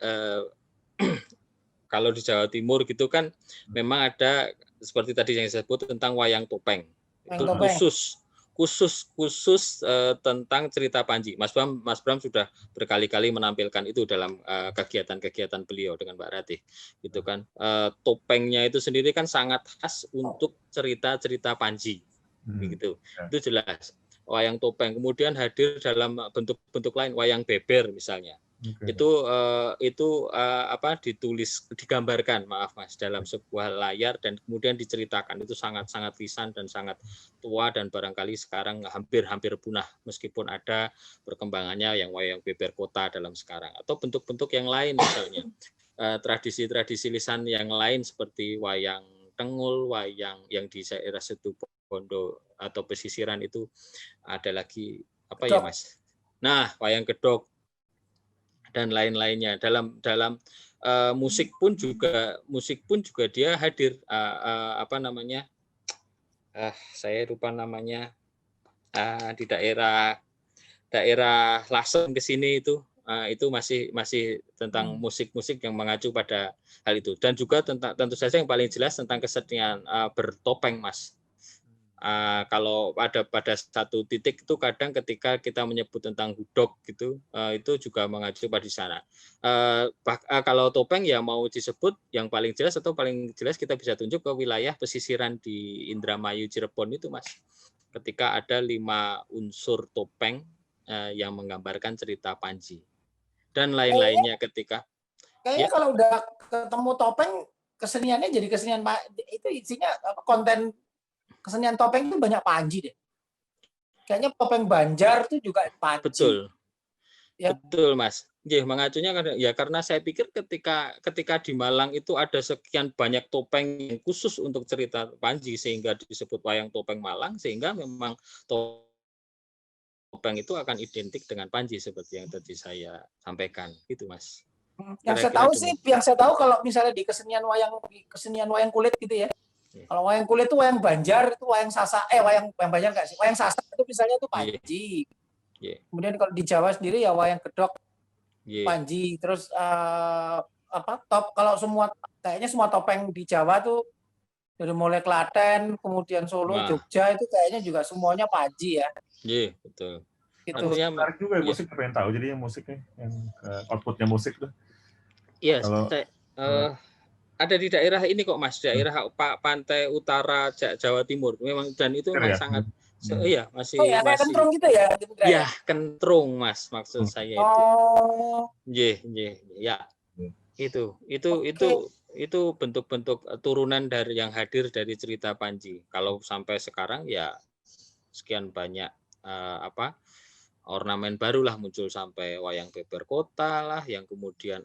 kalau di Jawa Timur gitu kan memang ada seperti tadi yang saya sebut tentang wayang topeng. Itu khusus tentang cerita Panji. Mas Bram sudah berkali-kali menampilkan itu dalam kegiatan-kegiatan beliau dengan Mbak Ratih. Gitu kan. Topengnya itu sendiri kan sangat khas untuk cerita-cerita Panji. Begitu. Itu jelas. Wayang topeng, kemudian hadir dalam bentuk-bentuk lain, wayang beber misalnya. Itu digambarkan dalam sebuah layar dan kemudian diceritakan. Itu sangat-sangat lisan dan sangat tua dan barangkali sekarang hampir punah, meskipun ada perkembangannya yang wayang beber kota dalam sekarang, atau bentuk-bentuk yang lain misalnya tradisi-tradisi lisan yang lain seperti wayang Tengul, wayang yang di daerah Situbondo atau pesisiran itu ada lagi ya Mas. Nah, wayang gedok dan lain-lainnya. Dalam musik pun juga dia hadir saya lupa namanya di daerah Lasem ke sini itu itu masih tentang musik-musik yang mengacu pada hal itu. Dan juga tentu saja yang paling jelas tentang kesenian bertopeng, Mas. Kalau ada pada satu titik itu kadang ketika kita menyebut tentang hudok gitu, itu juga mengacu pada di sana. Kalau topeng ya mau disebut yang paling jelas atau paling jelas kita bisa tunjuk ke wilayah pesisiran di Indramayu Cirebon itu, Mas. Ketika ada 5 unsur topeng yang menggambarkan cerita Panji dan lain-lainnya ketika. Kayaknya kalau udah ketemu topeng, keseniannya jadi kesenian itu isinya konten kesenian topeng itu banyak Panji deh. Kayaknya topeng Banjar itu juga Panji. Betul. Ya. Betul, Mas. Mengacunya ya karena saya pikir ketika di Malang itu ada sekian banyak topeng yang khusus untuk cerita Panji sehingga disebut wayang topeng Malang, sehingga memang topeng itu akan identik dengan Panji seperti yang tadi saya sampaikan. Gitu, Mas. Yang saya tahu kalau misalnya di kesenian wayang kulit gitu ya. Kalau wayang kulit itu wayang Banjar, itu wayang Sasak, wayang Banjar enggak sih? Wayang Sasak itu misalnya itu Panji. Kemudian kalau di Jawa sendiri ya wayang Gedok, Panji. Terus kalau kayaknya semua topeng di Jawa tuh dari mulai Klaten, kemudian Solo, Jogja itu kayaknya juga semuanya Panji ya. Iya, betul. Itu menarik juga ya musik, pengen tahu jadi yang musiknya, yang outputnya musik tuh. Iya, ada di daerah ini kok, Mas, daerah pantai utara Jawa Timur memang, dan itu memang sangat masih kentrung gitu ya. Ya, kentrung, Mas, maksud saya itu. Ya. Itu bentuk-bentuk turunan dari yang hadir dari cerita Panji. Kalau sampai sekarang ya sekian banyak ornamen barulah muncul, sampai wayang beber kota lah, yang kemudian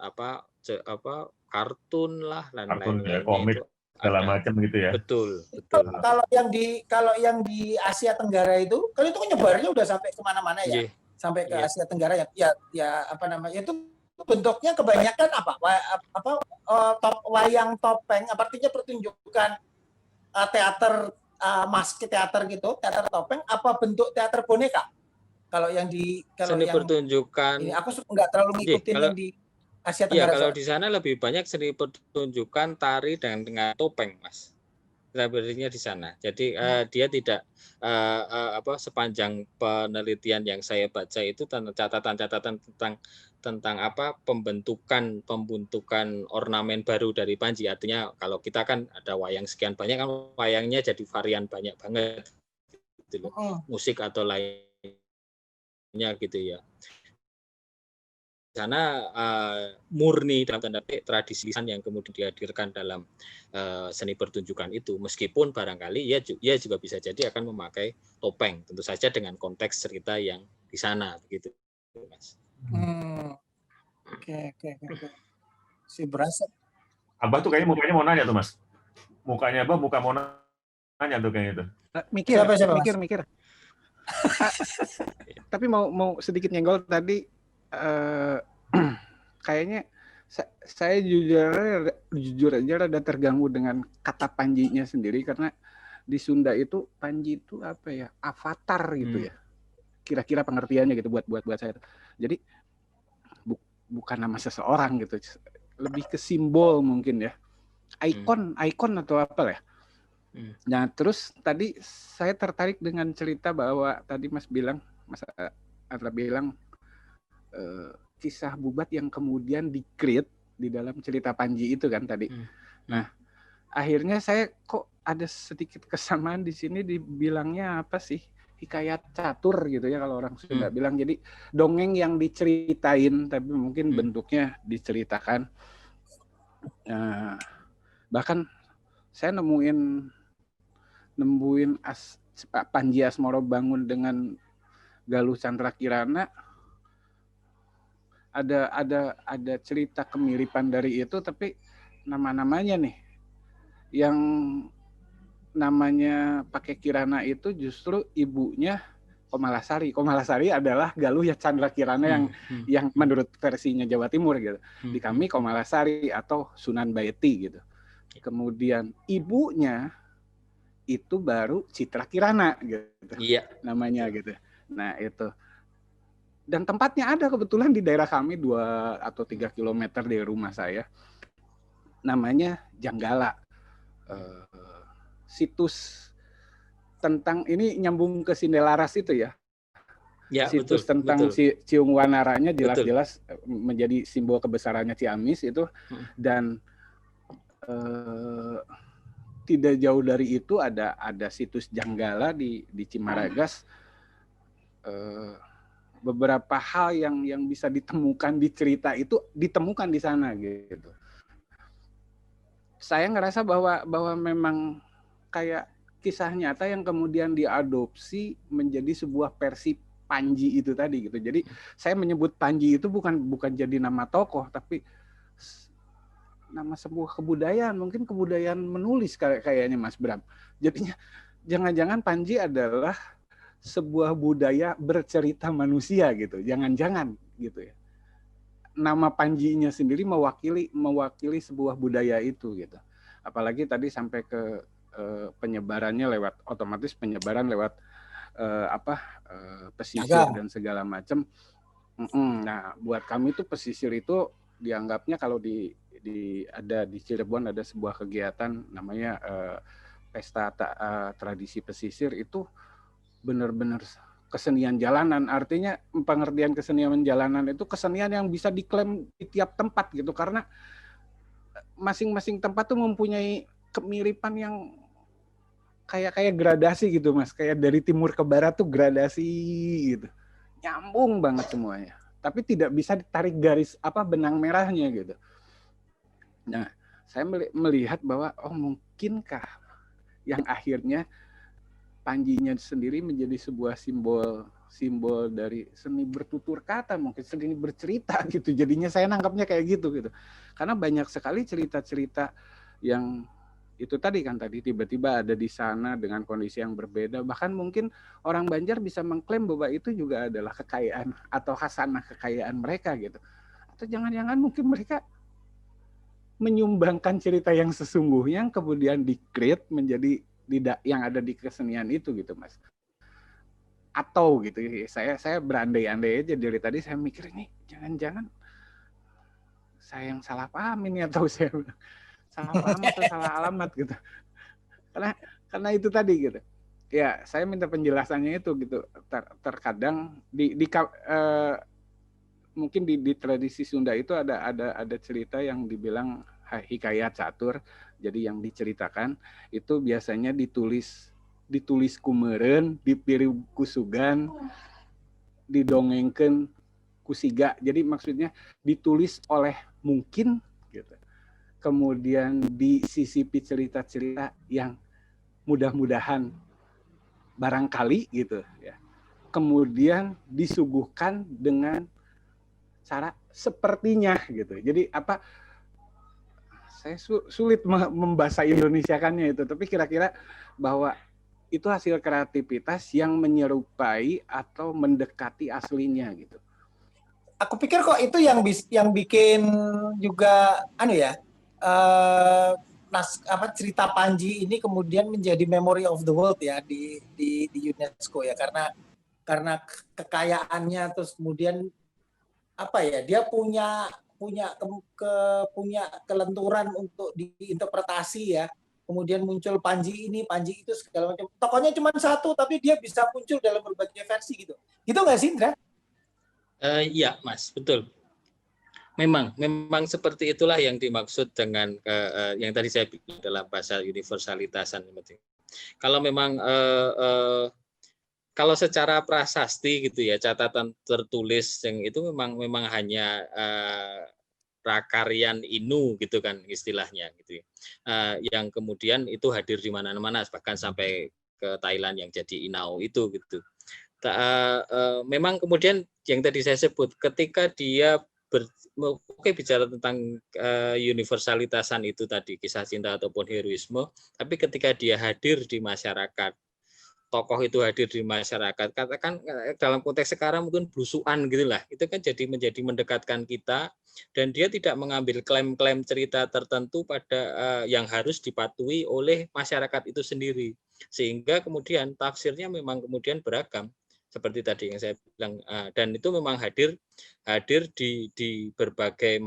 kartun lah, dan lain-lainnya, komik segala macam gitu ya. Betul. Kalau yang di Asia Tenggara itu, kan itu nyebarnya udah sampai kemana-mana ya, sampai ke Asia Tenggara ya itu bentuknya kebanyakan wayang topeng, artinya pertunjukan teater maski teater gitu, teater topeng, apa bentuk teater boneka? Kalau yang seni pertunjukan ini aku nggak terlalu ngikutin yang di Asia Tenggara. Kalau di sana lebih banyak seni pertunjukan tari dengan topeng, Mas. Sebenarnya di sana. Jadi dia tidak sepanjang penelitian yang saya baca itu catatan-catatan tentang pembentukan ornamen baru dari Panji. Artinya kalau kita kan ada wayang sekian banyak, kan wayangnya jadi varian banyak banget gitu loh. Musik atau lainnya gitu ya. Sana murni dalam tanda petik tradisi yang kemudian dihadirkan dalam seni pertunjukan itu, meskipun barangkali ia juga bisa jadi akan memakai topeng, tentu saja dengan konteks cerita yang di sana begitu, Mas. Oke. Si berasa. Abah tuh kayaknya mukanya mau nanya tuh, Mas. Mukanya Abah mau nanya tuh kayaknya itu. Mikir. Tapi mau sedikit nyenggol tadi. Kayaknya saya jujur aja rada terganggu dengan kata Panjinya sendiri, karena di Sunda itu Panji itu apa ya, avatar gitu ya, kira-kira pengertiannya gitu buat saya. Jadi bukan nama seseorang gitu, lebih ke simbol mungkin ya, ikon atau apa ya. Nah terus tadi saya tertarik dengan cerita bahwa tadi Mas Andra bilang kisah Bubat yang kemudian di-create di dalam cerita Panji itu kan tadi. Nah, akhirnya saya kok ada sedikit kesamaan di sini, dibilangnya apa sih? Hikayat catur gitu ya kalau orang Sunda bilang. Jadi dongeng yang diceritain tapi mungkin bentuknya diceritakan. Bahkan saya nemuin Panji Asmoro Bangun dengan Galuh Chandra Kirana. Ada cerita kemiripan dari itu, tapi nama-namanya nih yang namanya pakai Kirana itu justru ibunya Komalasari. Komalasari adalah Galuh Chandra Kirana yang menurut versinya Jawa Timur gitu. Di kami Komalasari atau Sunan Baeti gitu. Kemudian ibunya itu baru Citra Kirana gitu. Namanya gitu. Nah, itu. Dan tempatnya ada kebetulan di daerah kami 2 atau 3 kilometer dari rumah saya. Namanya Janggala. Situs tentang ini nyambung ke Sindelaras itu ya. Ya, Situs betul, tentang betul. Ciung Wanaranya jelas-jelas menjadi simbol kebesarannya Ciamis itu. Dan tidak jauh dari itu ada situs Janggala di Cimaragas. Beberapa hal yang bisa ditemukan di cerita itu ditemukan di sana gitu. Saya ngerasa bahwa memang kayak kisah nyata yang kemudian diadopsi menjadi sebuah versi Panji itu tadi gitu. Jadi saya menyebut Panji itu bukan jadi nama tokoh, tapi nama sebuah kebudayaan, mungkin kebudayaan menulis kayaknya Mas Bram. Jadinya jangan-jangan Panji adalah sebuah budaya bercerita manusia gitu. Jangan-jangan gitu ya. Nama Panjinya sendiri mewakili sebuah budaya itu gitu. Apalagi tadi sampai ke penyebarannya otomatis penyebaran lewat pesisir dan segala macam. Nah, buat kami tuh pesisir itu dianggapnya kalau ada di Cirebon ada sebuah kegiatan namanya pesta tradisi pesisir itu benar-benar kesenian jalanan. Artinya pengertian kesenian jalanan itu kesenian yang bisa diklaim di tiap tempat gitu, karena masing-masing tempat tuh mempunyai kemiripan yang kayak gradasi gitu Mas, kayak dari timur ke barat tuh gradasi gitu, nyambung banget semuanya, tapi tidak bisa ditarik garis benang merahnya gitu. Nah, saya melihat bahwa mungkinkah yang akhirnya Panjinya sendiri menjadi sebuah simbol dari seni bertutur kata, mungkin seni bercerita gitu. Jadinya saya nangkapnya kayak gitu. Karena banyak sekali cerita-cerita yang itu tadi tiba-tiba ada di sana dengan kondisi yang berbeda. Bahkan mungkin orang Banjar bisa mengklaim bahwa itu juga adalah kekayaan atau khasanah kekayaan mereka gitu. Atau jangan-jangan mungkin mereka menyumbangkan cerita yang sesungguhnya yang kemudian di-create menjadi yang ada di kesenian itu gitu Mas. Atau gitu, saya berandai-andai aja dari tadi, saya mikir ini jangan-jangan saya yang salah paham ini, atau saya salah paham atau salah alamat gitu. Karena itu tadi gitu. Ya, saya minta penjelasannya itu gitu. Terkadang mungkin di tradisi Sunda itu ada cerita yang dibilang hikayat catur. Jadi yang diceritakan itu biasanya ditulis kumeureun, dipiriu kusugan, didongengkeun kusiga. Jadi maksudnya ditulis oleh mungkin gitu. Kemudian disisipi cerita-cerita yang mudah-mudahan barangkali gitu ya. Kemudian disuguhkan dengan cara sepertinya gitu. Jadi saya sulit membahasa Indonesiakannya itu, tapi kira-kira bahwa itu hasil kreativitas yang menyerupai atau mendekati aslinya gitu. Aku pikir kok itu yang bikin juga cerita Panji ini kemudian menjadi memory of the world ya di UNESCO ya, karena kekayaannya, terus kemudian dia punya kelenturan untuk diinterpretasi ya. Kemudian muncul Panji ini, Panji itu, segala macam. Tokohnya cuma satu, tapi dia bisa muncul dalam berbagai versi gitu. Gitu nggak sih, Indra? Iya, Mas, betul. Memang seperti itulah yang dimaksud dengan yang tadi saya bilang dalam bahasa universalitasan. Kalau memang kalau secara prasasti gitu ya, catatan tertulis yang itu memang hanya prakaryan Inu gitu kan istilahnya gitu ya. Yang kemudian itu hadir di mana-mana, bahkan sampai ke Thailand yang jadi Inau itu gitu. Memang kemudian yang tadi saya sebut, ketika dia bicara tentang universalitasan itu tadi, kisah cinta ataupun heroisme, tapi ketika dia hadir di masyarakat, tokoh itu hadir di masyarakat, katakan dalam konteks sekarang mungkin blusukan gitulah, itu kan menjadi mendekatkan kita, dan dia tidak mengambil klaim-klaim cerita tertentu pada yang harus dipatuhi oleh masyarakat itu sendiri, sehingga kemudian tafsirnya memang kemudian beragam. seperti tadi yang saya bilang, dan itu memang hadir di berbagai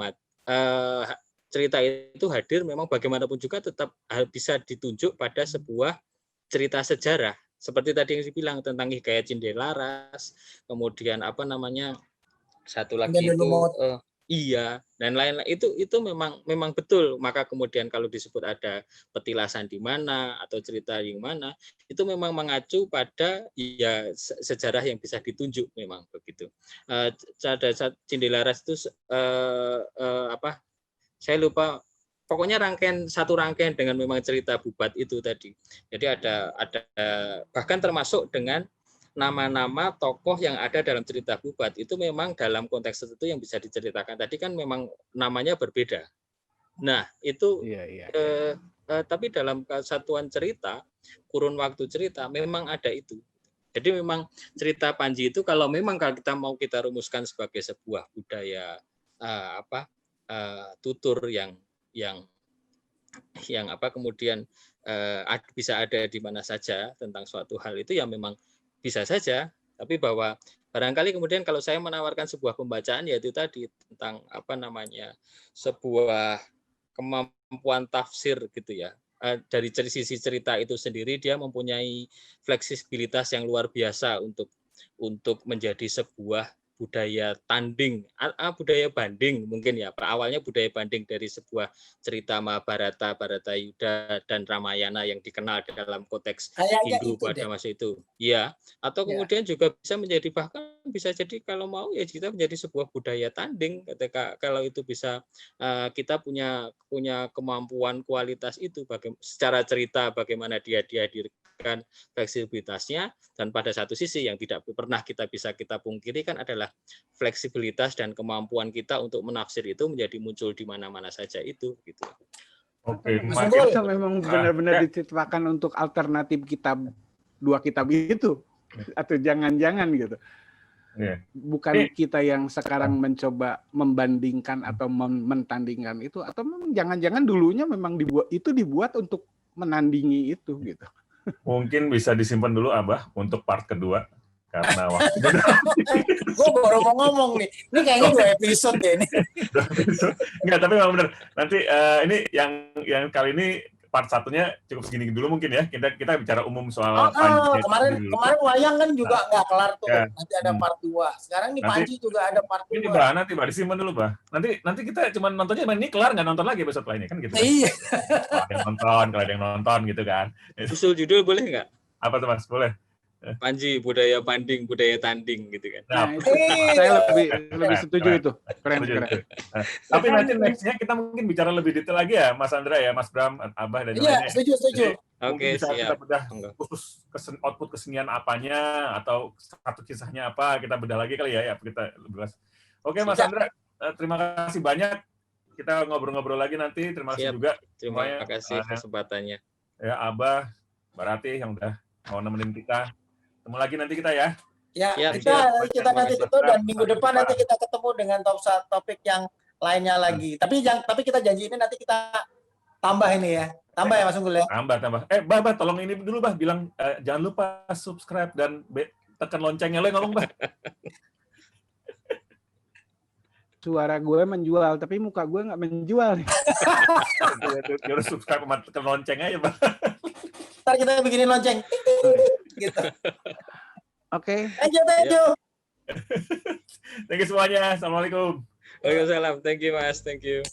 cerita itu hadir memang bagaimanapun juga tetap bisa ditunjuk pada sebuah cerita sejarah seperti tadi yang dibilang tentang Hikayat Cindelaras, kemudian apa namanya satu lagi itu iya dan lain-lain itu memang betul. Maka kemudian kalau disebut ada petilasan di mana atau cerita yang mana itu memang mengacu pada ya sejarah yang bisa ditunjuk memang begitu. Ada Cindelaras itu apa saya lupa, pokoknya satu rangkaian dengan memang cerita Bubat itu tadi. Jadi ada bahkan termasuk dengan nama-nama tokoh yang ada dalam cerita Bubat itu memang dalam konteks tertentu yang bisa diceritakan. Tadi kan memang namanya berbeda. Nah itu tapi dalam kesatuan cerita, kurun waktu cerita memang ada itu. Jadi memang cerita Panji itu kalau memang kita mau kita rumuskan sebagai sebuah budaya tutur yang kemudian bisa ada di mana saja tentang suatu hal itu ya memang bisa saja, tapi bahwa barangkali kemudian kalau saya menawarkan sebuah pembacaan yaitu tadi tentang sebuah kemampuan tafsir gitu ya. Dari sisi cerita itu sendiri dia mempunyai fleksibilitas yang luar biasa untuk menjadi sebuah budaya tanding, budaya banding mungkin ya. Awalnya budaya banding dari sebuah cerita Mahabharata, Bharatayuda dan Ramayana yang dikenal dalam konteks Hindu pada masa itu. Ya, atau kemudian juga bisa menjadi bahkan bisa jadi kalau mau ya kita menjadi sebuah budaya tanding ketika kalau itu bisa kita punya kemampuan kualitas itu secara cerita bagaimana dia dihadirkan fleksibilitasnya dan pada satu sisi yang tidak pernah kita pungkiri kan adalah fleksibilitas dan kemampuan kita untuk menafsir itu menjadi muncul di mana-mana saja itu gitu. Oke, itu memang benar-benar diciptakan untuk alternatif dua kitab itu atau jangan-jangan gitu. Bukan kita yang sekarang mencoba membandingkan atau mentandingkan itu atau jangan-jangan dulunya memang dibuat untuk menandingi itu gitu. Mungkin bisa disimpan dulu Abah untuk part kedua karena waktu. Gue baru mau ngomong nih, ini kayaknya 2 episode ya ini. Enggak, tapi memang benar. Nanti ini yang kali ini part satunya cukup segini dulu mungkin ya. Kita bicara umum soal Panji. Kemarin wayang kan juga nggak kelar tuh. Ya. Nanti ada part 2. Sekarang nih Panji juga ada part 2. Ini nanti disimpan dulu Nanti kita cuma nontonnya ini kelar nggak nonton lagi episode lainnya kan gitu. Iya. Kalau ada yang nonton gitu kan. Usul judul boleh nggak? Apa tuh Mas? Boleh. Panji budaya banding, budaya tanding gitu kan. Nah, saya lebih setuju itu. Keren. Tapi nanti next-nya kita mungkin bicara lebih detail lagi ya, Mas Andra ya, Mas Bram, Abah dan lainnya. Iya, setuju. Oke, bisa kita bedah khusus output kesenian apanya atau satu kisahnya apa, kita bedah lagi kali ya kita bahas. Oke, Mas Andra, terima kasih banyak. Kita ngobrol-ngobrol lagi nanti. Terima kasih juga. Terima kasih kesempatannya. Ya, Abah, Mbak Ratih yang udah mau nemenin kita. Ketemu lagi nanti kita ya. Ya, kita nanti ketemu dan minggu depan nanti kita ketemu dengan topik yang lainnya lagi. Tapi kita janji ini nanti kita tambah ini ya. Tambah ya Mas Unggul ya. Tambah. Bah, tolong ini dulu Bah, bilang jangan lupa subscribe dan tekan loncengnya. Lo ngomong Bah. Suara gue menjual, tapi muka gue nggak menjual. Harus subscribe sama tekan lonceng aja Bah. Ntar kita bikinin lonceng. Gitu. Oke. Thank you. Thank you semuanya. Assalamualaikum. Waalaikumsalam. Thank you Mas. Thank you.